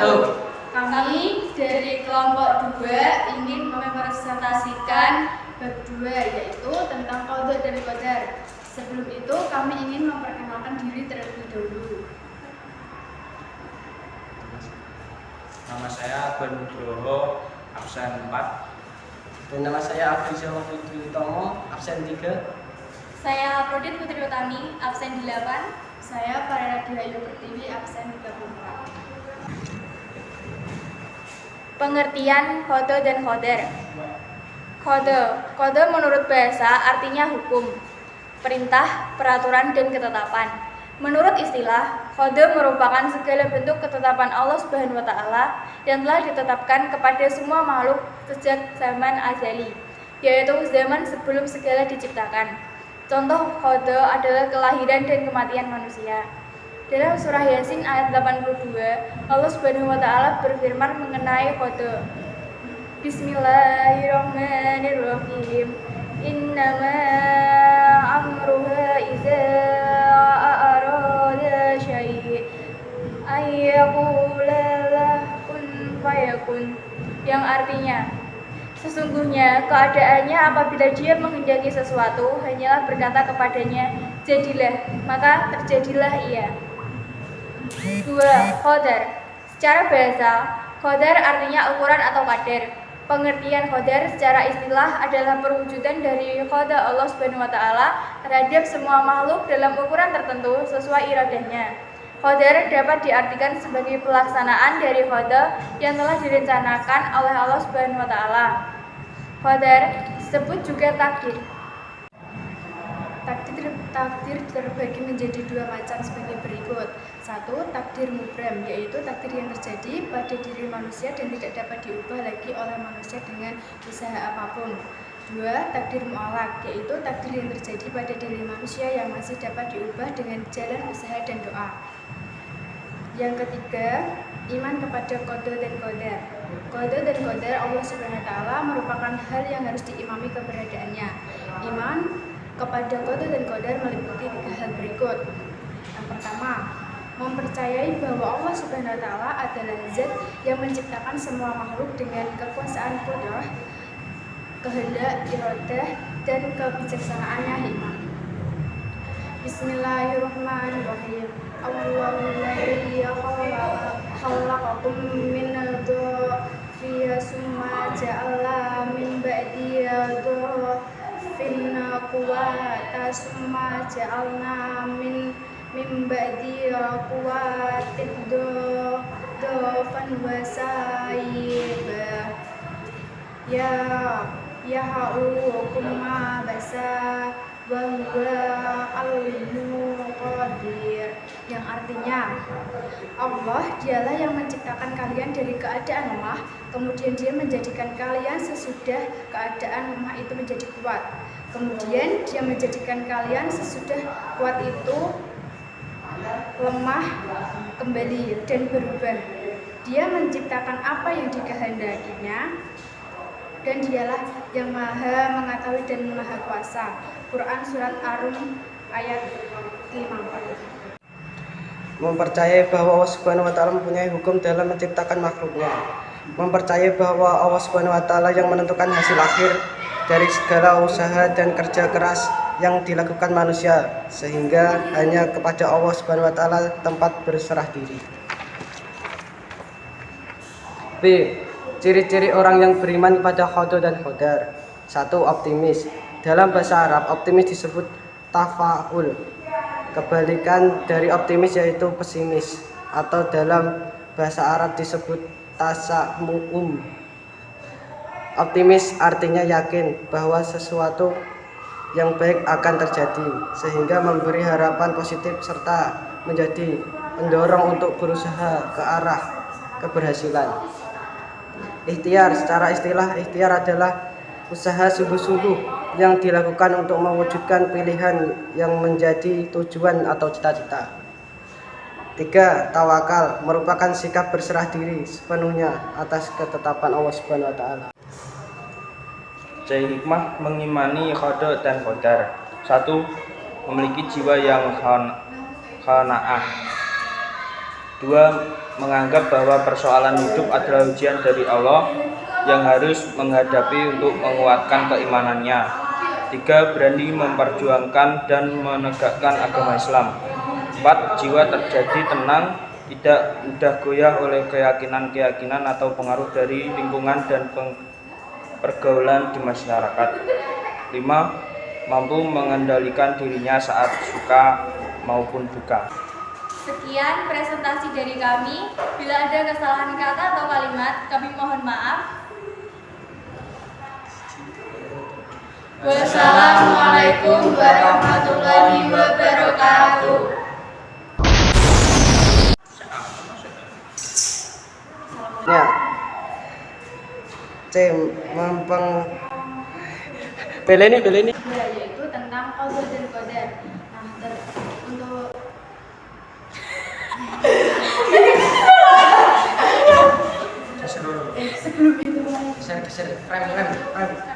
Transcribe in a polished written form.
wabarakatuh. Kami dari kelompok 2 ingin mempresentasikan bab 2, yaitu tentang qadha dan qadar. Sebelum itu kami ingin memperkenalkan diri terlebih dahulu. Nama saya Akbar Nugroho, absen 4. Dan nama saya Abdi Jawa Putri Utomo, absen 3. Saya Prodit Putri Utami, absen 8. Saya Farera Dihayu Pertiwi, absen 34. Pengertian qadha dan qadar. Qadha menurut bahasa artinya hukum, perintah, peraturan, dan ketetapan. Menurut istilah, qadha merupakan segala bentuk ketetapan Allah Subhanahu wa Ta'ala yang telah ditetapkan kepada semua makhluk sejak zaman azali, yaitu zaman sebelum segala diciptakan. Contoh qadha adalah kelahiran dan kematian manusia. Dalam surah Yasin ayat 82, Allah Subhanahu wa Ta'ala berfirman mengenai qadha. Bismillahirrahmanirrahim. Innama amruha iza arada syai' ayyaqula lahu kun fayakun, yang artinya, sesungguhnya keadaannya apabila dia menghendaki sesuatu hanyalah berkata kepadanya, jadilah, maka terjadilah ia. 2. Qadar. Secara bahasa, qadar artinya ukuran atau kadar. Pengertian qadar secara istilah adalah perwujudan dari qadha Allah Subhanahu wa Ta'ala terhadap semua makhluk dalam ukuran tertentu sesuai iradahnya. Qadar dapat diartikan sebagai pelaksanaan dari qadha yang telah direncanakan oleh Allah Subhanahu wa Ta'ala. Qadar disebut juga takdir. Takdir terbagi menjadi 2 macam sebagai berikut. 1. Takdir mubram, yaitu takdir yang terjadi pada diri manusia dan tidak dapat diubah lagi oleh manusia dengan usaha apapun. 2. Takdir mu'alaq, yaitu takdir yang terjadi pada diri manusia yang masih dapat diubah dengan jalan usaha dan doa. Yang ketiga, iman kepada qadha dan qadar. Qadha dan qadar Allah Subhanahu wa Ta'ala merupakan hal yang harus diimami keberadaannya. Iman kepada qadha dan qadar meliputi 3 hal berikut. Yang pertama, mempercayai bahwa Allah Subhanahu wa Ta'ala adalah zat yang menciptakan semua makhluk dengan kekuasaan qudrah, kehendak, iradah, dan kebijaksanaannya hikmah. Bismillahirrahmanirrahim. Allahu ladzi khalaqakum min dhafin summa ja'ala min ba'di dhafin quwwatan summa ja'alna min ba'di quwwatin dhafan wa sayyiba ya ha'ukum ma basa wa huwa al-alimu qadir, yang artinya Allah dialah yang menciptakan kalian dari keadaan lemah, kemudian dia menjadikan kalian sesudah keadaan lemah itu menjadi kuat, kemudian dia menjadikan kalian sesudah kuat itu lemah kembali dan berubah. Dia menciptakan apa yang dikehendakinya, dan dialah yang maha mengetahui dan maha kuasa. Quran Surat Ar-Rum ayat 54. Mempercayai bahwa Allah Subhanahu wa Ta'ala mempunyai hukum dalam menciptakan makhluknya. Mempercayai bahwa Allah Subhanahu wa Ta'ala yang menentukan hasil akhir dari segala usaha dan kerja keras yang dilakukan manusia, sehingga hanya kepada Allah Subhanahu wa Ta'ala tempat berserah diri. B. Ciri-ciri orang yang beriman kepada qadha dan qadar. 1. Optimis. Dalam bahasa Arab, optimis disebut tafaul. Kebalikan dari optimis yaitu pesimis, atau dalam bahasa Arab disebut tasamu'um. Optimis artinya yakin bahwa sesuatu yang baik akan terjadi, sehingga memberi harapan positif serta menjadi pendorong untuk berusaha ke arah keberhasilan. Ikhtiar, secara istilah ikhtiar adalah usaha sungguh-sungguh yang dilakukan untuk mewujudkan pilihan yang menjadi tujuan atau cita-cita. 3. Tawakal merupakan sikap berserah diri sepenuhnya atas ketetapan Allah Subhanahu wa Ta'ala. C. Hikmah mengimani qadha dan qadar. 1. Memiliki jiwa yang qanaah. Dua, menganggap bahwa persoalan hidup adalah ujian dari Allah yang harus menghadapi untuk menguatkan keimanannya. Tiga, berani memperjuangkan dan menegakkan agama Islam. Empat, jiwa terjadi tenang, tidak mudah goyah oleh keyakinan-keyakinan atau pengaruh dari lingkungan dan pergaulan di masyarakat. Lima, mampu mengendalikan dirinya saat suka maupun duka. Sekian presentasi dari kami. Bila ada kesalahan kata atau kalimat, kami mohon maaf. Wassalamualaikum warahmatullahi wabarakatuh. Ya. C. Beleni. Ya, yaitu tentang qadar dan qadar. Nah, untuk sebelum itu Geser, rem.